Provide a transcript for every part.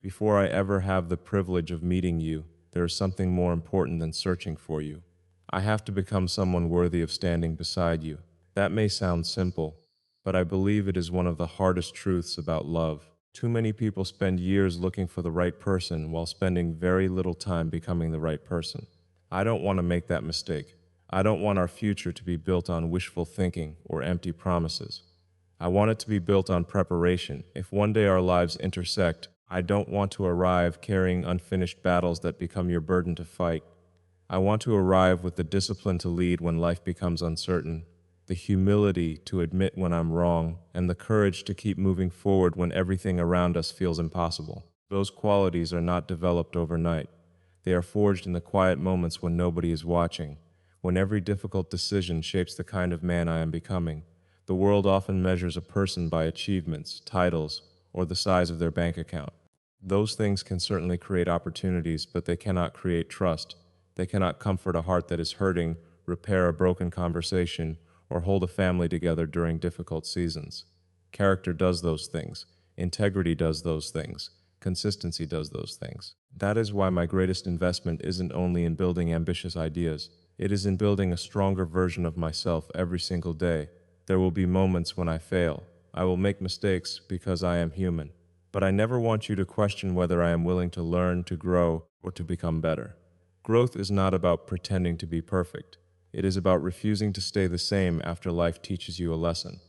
Before I ever have the privilege of meeting you, there is something more important than searching for you. I have to become someone worthy of standing beside you. That may sound simple, but I believe it is one of the hardest truths about love. Too many people spend years looking for the right person while spending very little time becoming the right person. I don't want to make that mistake. I don't want our future to be built on wishful thinking or empty promises. I want it to be built on preparation. If one day our lives intersect, I don't want to arrive carrying unfinished battles that become your burden to fight. I want to arrive with the discipline to lead when life becomes uncertain, the humility to admit when I'm wrong, and the courage to keep moving forward when everything around us feels impossible. Those qualities are not developed overnight. They are forged in the quiet moments when nobody is watching, when every difficult decision shapes the kind of man I am becoming. The world often measures a person by achievements, titles, or the size of their bank account. Those things can certainly create opportunities, but they cannot create trust. They cannot comfort a heart that is hurting, repair a broken conversation, or hold a family together during difficult seasons. Character does those things. Integrity does those things. Consistency does those things. That is why my greatest investment isn't only in building ambitious ideas. It is in building a stronger version of myself every single day. There will be moments when I fail. I will make mistakes because I am human. But I never want you to question whether I am willing to learn, to grow, or to become better. Growth is not about pretending to be perfect. It is about refusing to stay the same after life teaches you a lesson.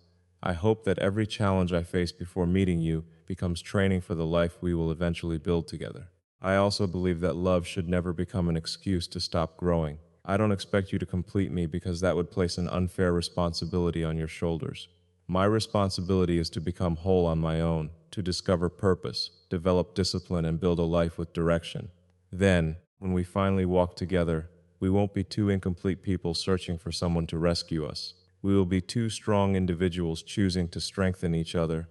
I hope that every challenge I face before meeting you becomes training for the life we will eventually build together. I also believe that love should never become an excuse to stop growing. I don't expect you to complete me because that would place an unfair responsibility on your shoulders. My responsibility is to become whole on my own, to discover purpose, develop discipline, and build a life with direction. Then, when we finally walk together, we won't be two incomplete people searching for someone to rescue us. We will be two strong individuals choosing to strengthen each other.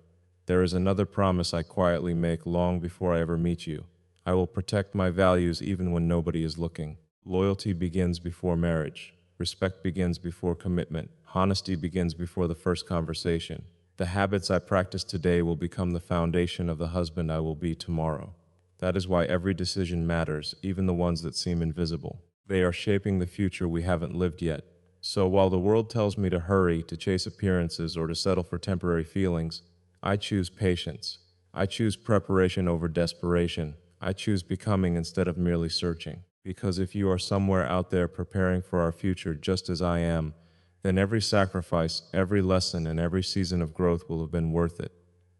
There is another promise I quietly make long before I ever meet you. I will protect my values even when nobody is looking. Loyalty begins before marriage. Respect begins before commitment. Honesty begins before the first conversation. The habits I practice today will become the foundation of the husband I will be tomorrow. That is why every decision matters, even the ones that seem invisible. They are shaping the future we haven't lived yet. So while the world tells me to hurry, to chase appearances, or to settle for temporary feelings, I choose patience. I choose preparation over desperation. I choose becoming instead of merely searching. Because if you are somewhere out there preparing for our future just as I am, then every sacrifice, every lesson, and every season of growth will have been worth it.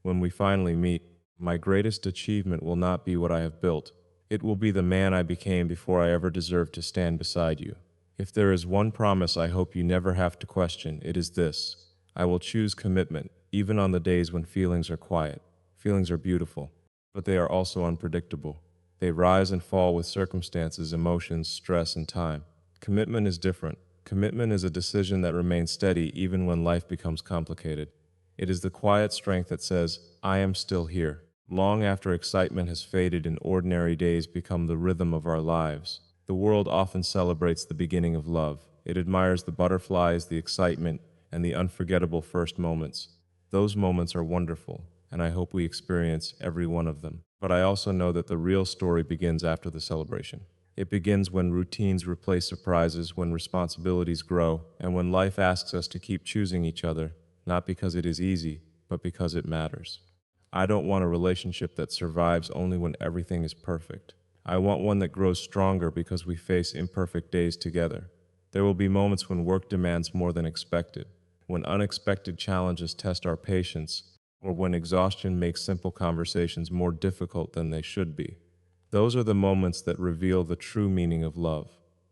When we finally meet, my greatest achievement will not be what I have built. It will be the man I became before I ever deserved to stand beside you. If there is one promise I hope you never have to question, it is this. I will choose commitment, even on the days when feelings are quiet. Feelings are beautiful, but they are also unpredictable. They rise and fall with circumstances, emotions, stress, and time. Commitment is different. Commitment is a decision that remains steady even when life becomes complicated. It is the quiet strength that says, I am still here. Long after excitement has faded and ordinary days become the rhythm of our lives, the world often celebrates the beginning of love. It admires the butterflies, the excitement, and the unforgettable first moments. Those moments are wonderful, and I hope we experience every one of them. But I also know that the real story begins after the celebration. It begins when routines replace surprises, when responsibilities grow, and when life asks us to keep choosing each other, not because it is easy, but because it matters. I don't want a relationship that survives only when everything is perfect. I want one that grows stronger because we face imperfect days together. There will be moments when work demands more than expected, when unexpected challenges test our patience, or when exhaustion makes simple conversations more difficult than they should be. Those are the moments that reveal the true meaning of love.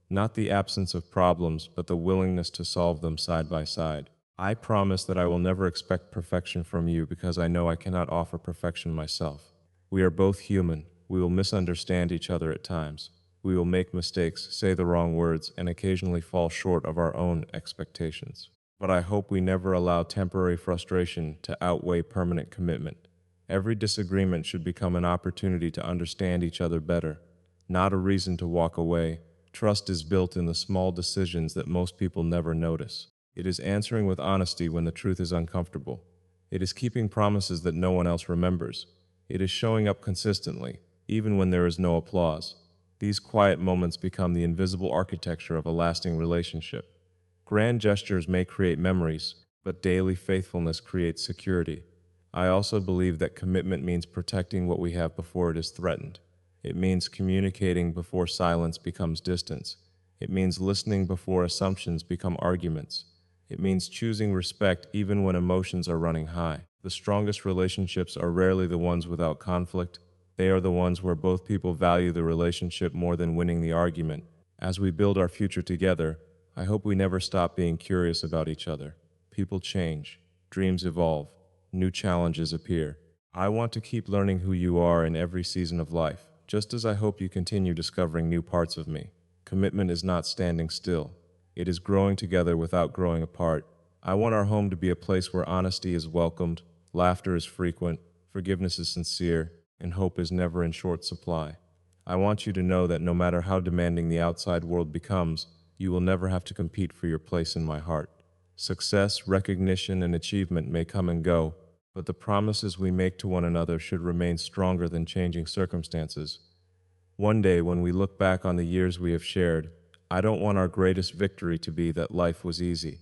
Not the absence of problems, but the willingness to solve them side by side. I promise that I will never expect perfection from you because I know I cannot offer perfection myself. We are both human. We will misunderstand each other at times. We will make mistakes, say the wrong words, and occasionally fall short of our own expectations. But I hope we never allow temporary frustration to outweigh permanent commitment. Every disagreement should become an opportunity to understand each other better, not a reason to walk away. Trust is built in the small decisions that most people never notice. It is answering with honesty when the truth is uncomfortable. It is keeping promises that no one else remembers. It is showing up consistently, even when there is no applause. These quiet moments become the invisible architecture of a lasting relationship. Grand gestures may create memories, but daily faithfulness creates security. I also believe that commitment means protecting what we have before it is threatened. It means communicating before silence becomes distance. It means listening before assumptions become arguments. It means choosing respect even when emotions are running high. The strongest relationships are rarely the ones without conflict. They are the ones where both people value the relationship more than winning the argument. As we build our future together, I hope we never stop being curious about each other. People change, dreams evolve, new challenges appear. I want to keep learning who you are in every season of life, just as I hope you continue discovering new parts of me. Commitment is not standing still. It is growing together without growing apart. I want our home to be a place where honesty is welcomed, laughter is frequent, forgiveness is sincere, and hope is never in short supply. I want you to know that no matter how demanding the outside world becomes, you will never have to compete for your place in my heart. Success, recognition, and achievement may come and go, but the promises we make to one another should remain stronger than changing circumstances. One day, when we look back on the years we have shared, I don't want our greatest victory to be that life was easy.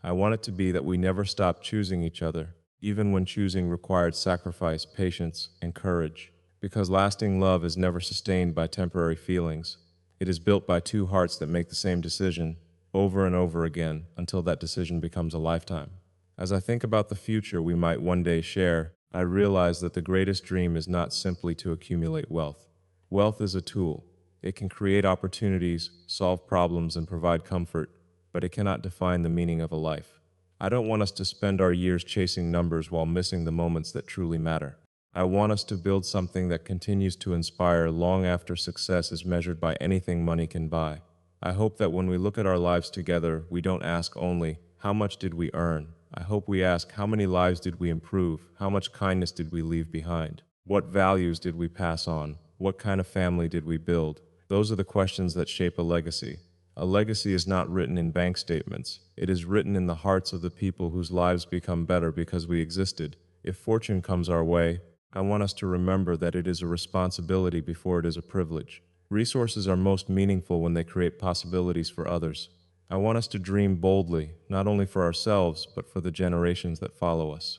I want it to be that we never stopped choosing each other, even when choosing required sacrifice, patience, and courage. Because lasting love is never sustained by temporary feelings. It is built by two hearts that make the same decision over and over again until that decision becomes a lifetime. As I think about the future we might one day share, I realize that the greatest dream is not simply to accumulate wealth. Wealth is a tool. It can create opportunities, solve problems, and provide comfort, but it cannot define the meaning of a life. I don't want us to spend our years chasing numbers while missing the moments that truly matter. I want us to build something that continues to inspire long after success is measured by anything money can buy. I hope that when we look at our lives together, we don't ask only, how much did we earn? I hope we ask, how many lives did we improve? How much kindness did we leave behind? What values did we pass on? What kind of family did we build? Those are the questions that shape a legacy. A legacy is not written in bank statements. It is written in the hearts of the people whose lives become better because we existed. If fortune comes our way, I want us to remember that it is a responsibility before it is a privilege. Resources are most meaningful when they create possibilities for others. I want us to dream boldly, not only for ourselves, but for the generations that follow us.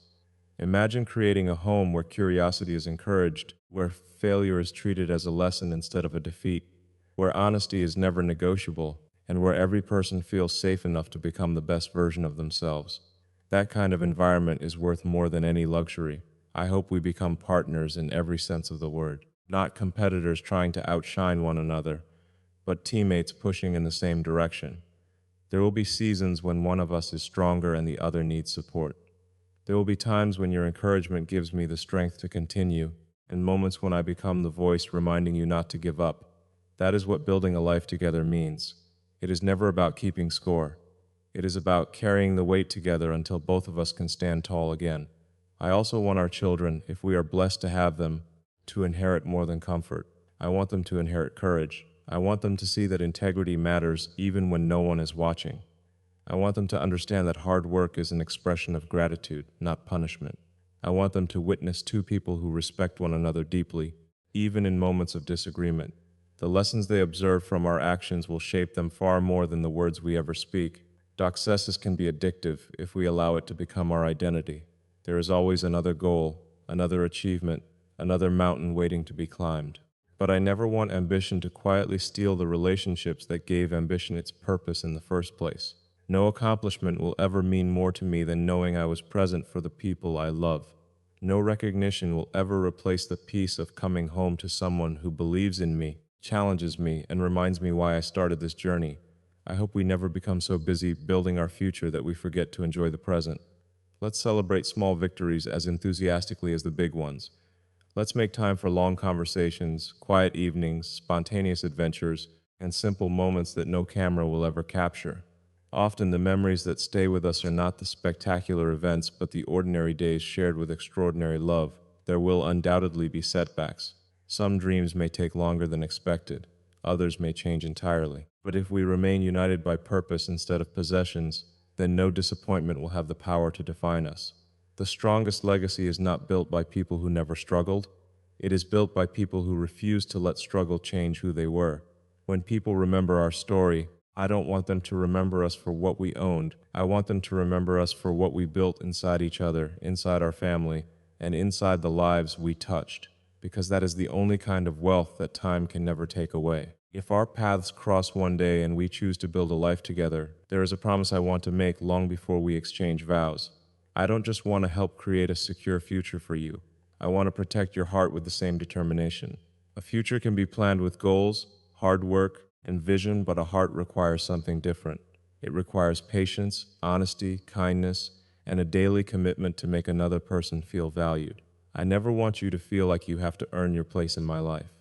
Imagine creating a home where curiosity is encouraged, where failure is treated as a lesson instead of a defeat, where honesty is never negotiable, and where every person feels safe enough to become the best version of themselves. That kind of environment is worth more than any luxury. I hope we become partners in every sense of the word, not competitors trying to outshine one another, but teammates pushing in the same direction. There will be seasons when one of us is stronger and the other needs support. There will be times when your encouragement gives me the strength to continue, and moments when I become the voice reminding you not to give up. That is what building a life together means. It is never about keeping score. It is about carrying the weight together until both of us can stand tall again. I also want our children, if we are blessed to have them, to inherit more than comfort. I want them to inherit courage. I want them to see that integrity matters even when no one is watching. I want them to understand that hard work is an expression of gratitude, not punishment. I want them to witness two people who respect one another deeply, even in moments of disagreement. The lessons they observe from our actions will shape them far more than the words we ever speak. Success can be addictive if we allow it to become our identity. There is always another goal, another achievement, another mountain waiting to be climbed. But I never want ambition to quietly steal the relationships that gave ambition its purpose in the first place. No accomplishment will ever mean more to me than knowing I was present for the people I love. No recognition will ever replace the peace of coming home to someone who believes in me, challenges me, and reminds me why I started this journey. I hope we never become so busy building our future that we forget to enjoy the present. Let's celebrate small victories as enthusiastically as the big ones. Let's make time for long conversations, quiet evenings, spontaneous adventures, and simple moments that no camera will ever capture. Often the memories that stay with us are not the spectacular events, but the ordinary days shared with extraordinary love. There will undoubtedly be setbacks. Some dreams may take longer than expected. Others may change entirely. But if we remain united by purpose instead of possessions, then no disappointment will have the power to define us. The strongest legacy is not built by people who never struggled. It is built by people who refused to let struggle change who they were. When people remember our story, I don't want them to remember us for what we owned. I want them to remember us for what we built inside each other, inside our family, and inside the lives we touched, because that is the only kind of wealth that time can never take away. If our paths cross one day and we choose to build a life together, there is a promise I want to make long before we exchange vows. I don't just want to help create a secure future for you. I want to protect your heart with the same determination. A future can be planned with goals, hard work, and vision, but a heart requires something different. It requires patience, honesty, kindness, and a daily commitment to make another person feel valued. I never want you to feel like you have to earn your place in my life.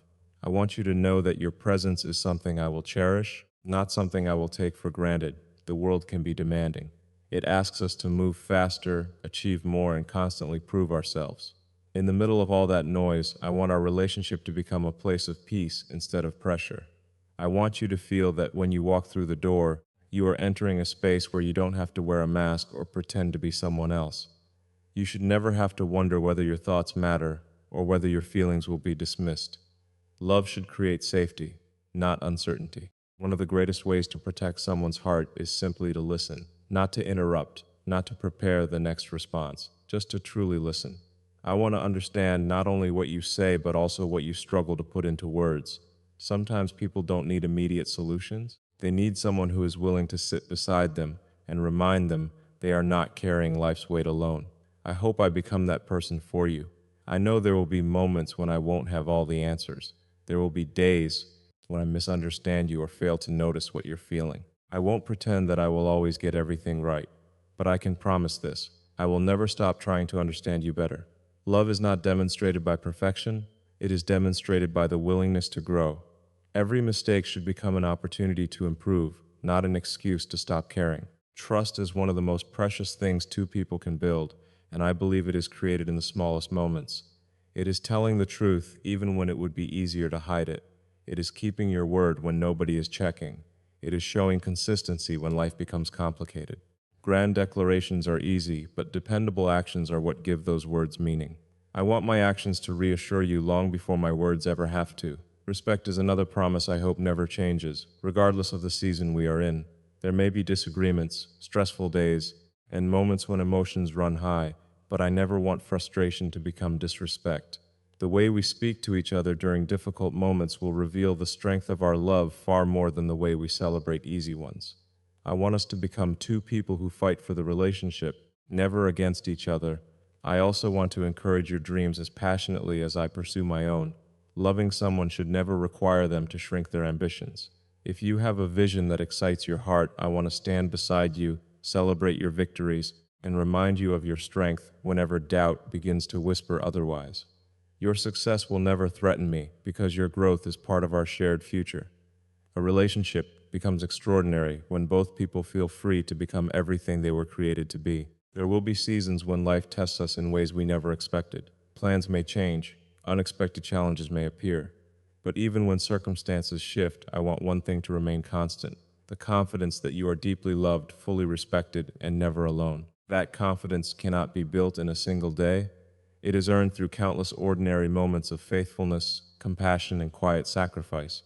I want you to know that your presence is something I will cherish, not something I will take for granted. The world can be demanding. It asks us to move faster, achieve more, and constantly prove ourselves. In the middle of all that noise, I want our relationship to become a place of peace instead of pressure. I want you to feel that when you walk through the door, you are entering a space where you don't have to wear a mask or pretend to be someone else. You should never have to wonder whether your thoughts matter or whether your feelings will be dismissed. Love should create safety, not uncertainty. One of the greatest ways to protect someone's heart is simply to listen, not to interrupt, not to prepare the next response, just to truly listen. I want to understand not only what you say, but also what you struggle to put into words. Sometimes people don't need immediate solutions. They need someone who is willing to sit beside them and remind them they are not carrying life's weight alone. I hope I become that person for you. I know there will be moments when I won't have all the answers. There will be days when I misunderstand you or fail to notice what you're feeling. I won't pretend that I will always get everything right, but I can promise this: I will never stop trying to understand you better. Love is not demonstrated by perfection, it is demonstrated by the willingness to grow. Every mistake should become an opportunity to improve, not an excuse to stop caring. Trust is one of the most precious things two people can build, and I believe it is created in the smallest moments. It is telling the truth even when it would be easier to hide it. It is keeping your word when nobody is checking. It is showing consistency when life becomes complicated. Grand declarations are easy, but dependable actions are what give those words meaning. I want my actions to reassure you long before my words ever have to. Respect is another promise I hope never changes, regardless of the season we are in. There may be disagreements, stressful days, and moments when emotions run high, but I never want frustration to become disrespect. The way we speak to each other during difficult moments will reveal the strength of our love far more than the way we celebrate easy ones. I want us to become two people who fight for the relationship, never against each other. I also want to encourage your dreams as passionately as I pursue my own. Loving someone should never require them to shrink their ambitions. If you have a vision that excites your heart, I want to stand beside you, celebrate your victories, and remind you of your strength whenever doubt begins to whisper otherwise. Your success will never threaten me because your growth is part of our shared future. A relationship becomes extraordinary when both people feel free to become everything they were created to be. There will be seasons when life tests us in ways we never expected. Plans may change, unexpected challenges may appear. But even when circumstances shift, I want one thing to remain constant: the confidence that you are deeply loved, fully respected, and never alone. That confidence cannot be built in a single day. It is earned through countless ordinary moments of faithfulness, compassion, and quiet sacrifice.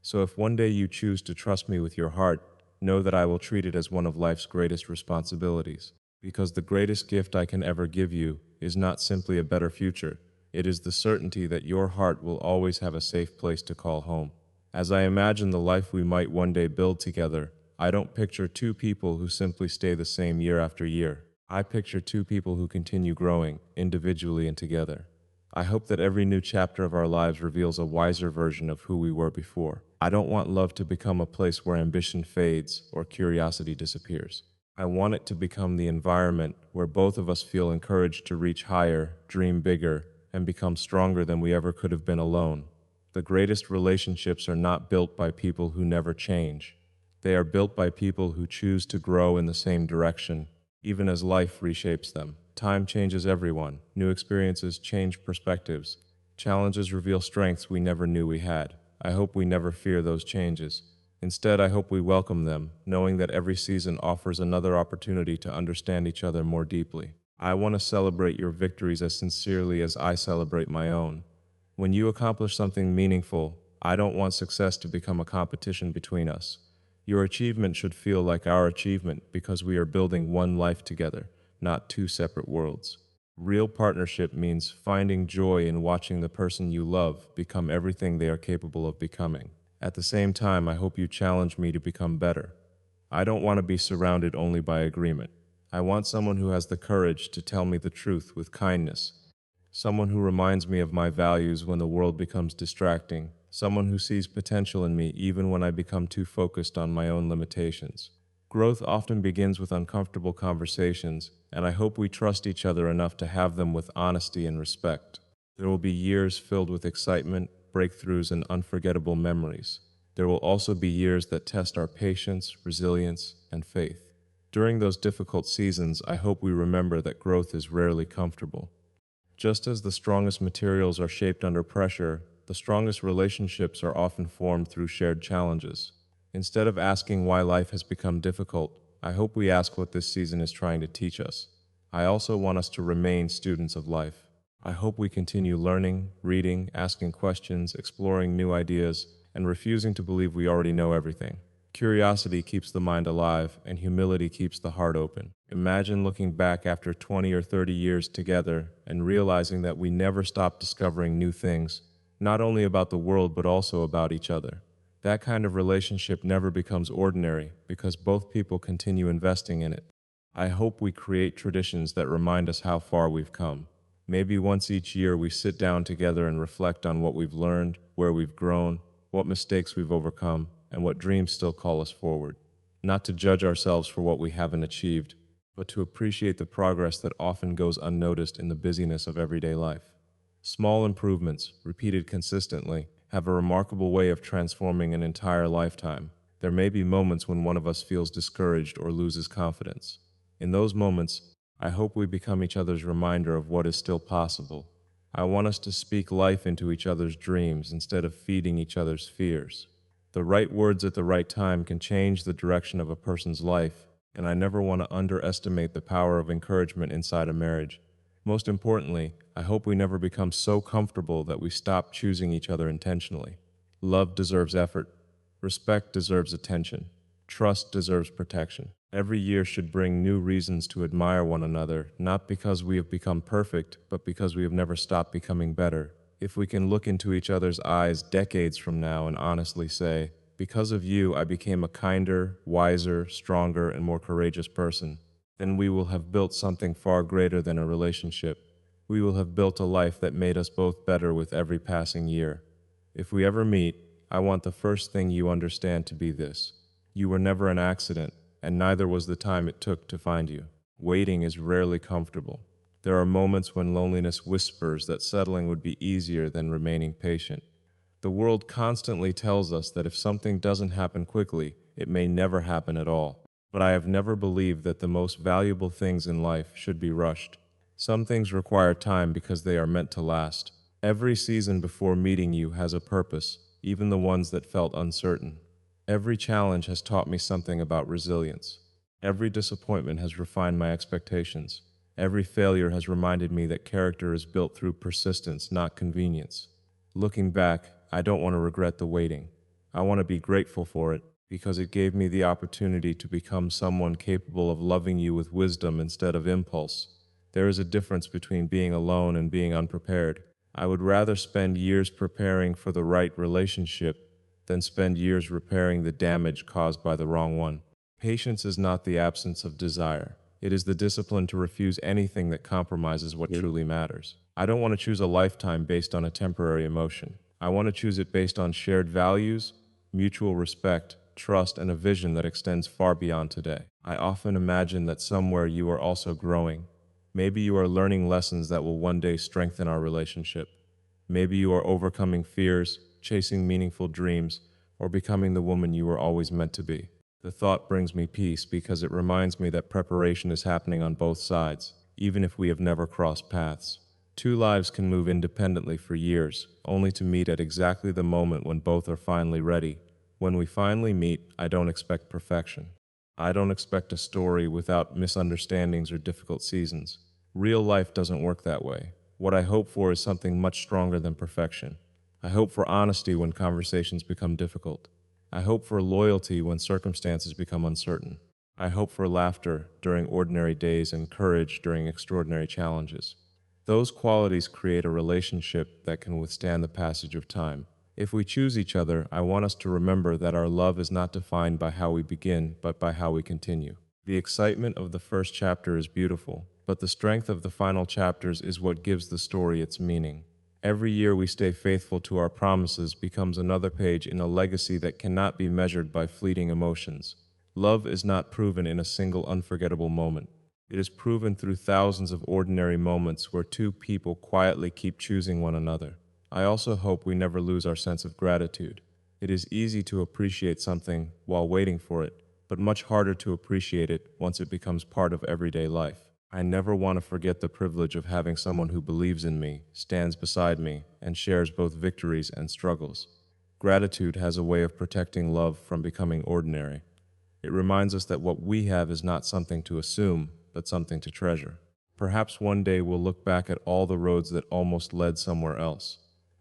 So if one day you choose to trust me with your heart, know that I will treat it as one of life's greatest responsibilities. Because the greatest gift I can ever give you is not simply a better future. It is the certainty that your heart will always have a safe place to call home. As I imagine the life we might one day build together, I don't picture two people who simply stay the same year after year. I picture two people who continue growing, individually and together. I hope that every new chapter of our lives reveals a wiser version of who we were before. I don't want love to become a place where ambition fades or curiosity disappears. I want it to become the environment where both of us feel encouraged to reach higher, dream bigger, and become stronger than we ever could have been alone. The greatest relationships are not built by people who never change. They are built by people who choose to grow in the same direction, even as life reshapes them. Time changes everyone. New experiences change perspectives. Challenges reveal strengths we never knew we had. I hope we never fear those changes. Instead, I hope we welcome them, knowing that every season offers another opportunity to understand each other more deeply. I want to celebrate your victories as sincerely as I celebrate my own. When you accomplish something meaningful, I don't want success to become a competition between us. Your achievement should feel like our achievement because we are building one life together, not two separate worlds. Real partnership means finding joy in watching the person you love become everything they are capable of becoming. At the same time, I hope you challenge me to become better. I don't want to be surrounded only by agreement. I want someone who has the courage to tell me the truth with kindness. Someone who reminds me of my values when the world becomes distracting. Someone who sees potential in me even when I become too focused on my own limitations. Growth often begins with uncomfortable conversations, and I hope we trust each other enough to have them with honesty and respect. There will be years filled with excitement, breakthroughs, and unforgettable memories. There will also be years that test our patience, resilience, and faith. During those difficult seasons, I hope we remember that growth is rarely comfortable. Just as the strongest materials are shaped under pressure, the strongest relationships are often formed through shared challenges. Instead of asking why life has become difficult, I hope we ask what this season is trying to teach us. I also want us to remain students of life. I hope we continue learning, reading, asking questions, exploring new ideas, and refusing to believe we already know everything. Curiosity keeps the mind alive, and humility keeps the heart open. Imagine looking back after 20 or 30 years together and realizing that we never stopped discovering new things, not only about the world but also about each other. That kind of relationship never becomes ordinary because both people continue investing in it. I hope we create traditions that remind us how far we've come. Maybe once each year we sit down together and reflect on what we've learned, where we've grown, what mistakes we've overcome, and what dreams still call us forward. Not to judge ourselves for what we haven't achieved, but to appreciate the progress that often goes unnoticed in the busyness of everyday life. Small improvements, repeated consistently, have a remarkable way of transforming an entire lifetime. There may be moments when one of us feels discouraged or loses confidence. In those moments, I hope we become each other's reminder of what is still possible. I want us to speak life into each other's dreams instead of feeding each other's fears. The right words at the right time can change the direction of a person's life, and I never want to underestimate the power of encouragement inside a marriage. Most importantly, I hope we never become so comfortable that we stop choosing each other intentionally. Love deserves effort. Respect deserves attention. Trust deserves protection. Every year should bring new reasons to admire one another, not because we have become perfect, but because we have never stopped becoming better. If we can look into each other's eyes decades from now and honestly say, "Because of you, I became a kinder, wiser, stronger, and more courageous person," then we will have built something far greater than a relationship. We will have built a life that made us both better with every passing year. If we ever meet, I want the first thing you understand to be this: you were never an accident, and neither was the time it took to find you. Waiting is rarely comfortable. There are moments when loneliness whispers that settling would be easier than remaining patient. The world constantly tells us that if something doesn't happen quickly, it may never happen at all. But I have never believed that the most valuable things in life should be rushed. Some things require time because they are meant to last. Every season before meeting you has a purpose, even the ones that felt uncertain. Every challenge has taught me something about resilience. Every disappointment has refined my expectations. Every failure has reminded me that character is built through persistence, not convenience. Looking back, I don't want to regret the waiting. I want to be grateful for it because it gave me the opportunity to become someone capable of loving you with wisdom instead of impulse. There is a difference between being alone and being unprepared. I would rather spend years preparing for the right relationship than spend years repairing the damage caused by the wrong one. Patience is not the absence of desire. It is the discipline to refuse anything that compromises what truly matters. I don't want to choose a lifetime based on a temporary emotion. I want to choose it based on shared values, mutual respect, trust, and a vision that extends far beyond today. I often imagine that somewhere you are also growing. Maybe you are learning lessons that will one day strengthen our relationship. Maybe you are overcoming fears, chasing meaningful dreams, or becoming the woman you were always meant to be. The thought brings me peace because it reminds me that preparation is happening on both sides, even if we have never crossed paths. Two lives can move independently for years, only to meet at exactly the moment when both are finally ready. When we finally meet, I don't expect perfection. I don't expect a story without misunderstandings or difficult seasons. Real life doesn't work that way. What I hope for is something much stronger than perfection. I hope for honesty when conversations become difficult. I hope for loyalty when circumstances become uncertain. I hope for laughter during ordinary days and courage during extraordinary challenges. Those qualities create a relationship that can withstand the passage of time. If we choose each other, I want us to remember that our love is not defined by how we begin, but by how we continue. The excitement of the first chapter is beautiful, but the strength of the final chapters is what gives the story its meaning. Every year we stay faithful to our promises becomes another page in a legacy that cannot be measured by fleeting emotions. Love is not proven in a single unforgettable moment. It is proven through thousands of ordinary moments where two people quietly keep choosing one another. I also hope we never lose our sense of gratitude. It is easy to appreciate something while waiting for it, but much harder to appreciate it once it becomes part of everyday life. I never want to forget the privilege of having someone who believes in me, stands beside me, and shares both victories and struggles. Gratitude has a way of protecting love from becoming ordinary. It reminds us that what we have is not something to assume, but something to treasure. Perhaps one day we'll look back at all the roads that almost led somewhere else.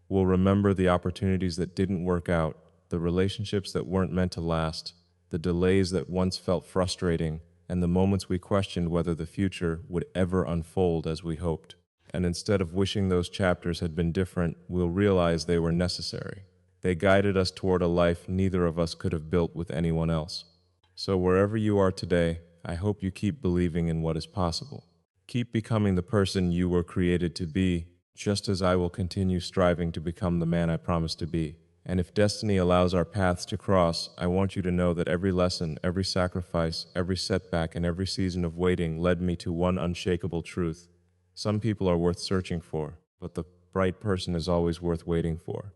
We'll remember the opportunities that didn't work out, the relationships that weren't meant to last, the delays that once felt frustrating, and the moments we questioned whether the future would ever unfold as we hoped. And instead of wishing those chapters had been different, we'll realize they were necessary. They guided us toward a life neither of us could have built with anyone else. So wherever you are today, I hope you keep believing in what is possible. Keep becoming the person you were created to be, just as I will continue striving to become the man I promised to be. And if destiny allows our paths to cross, I want you to know that every lesson, every sacrifice, every setback, and every season of waiting led me to one unshakable truth. Some people are worth searching for, but the right person is always worth waiting for.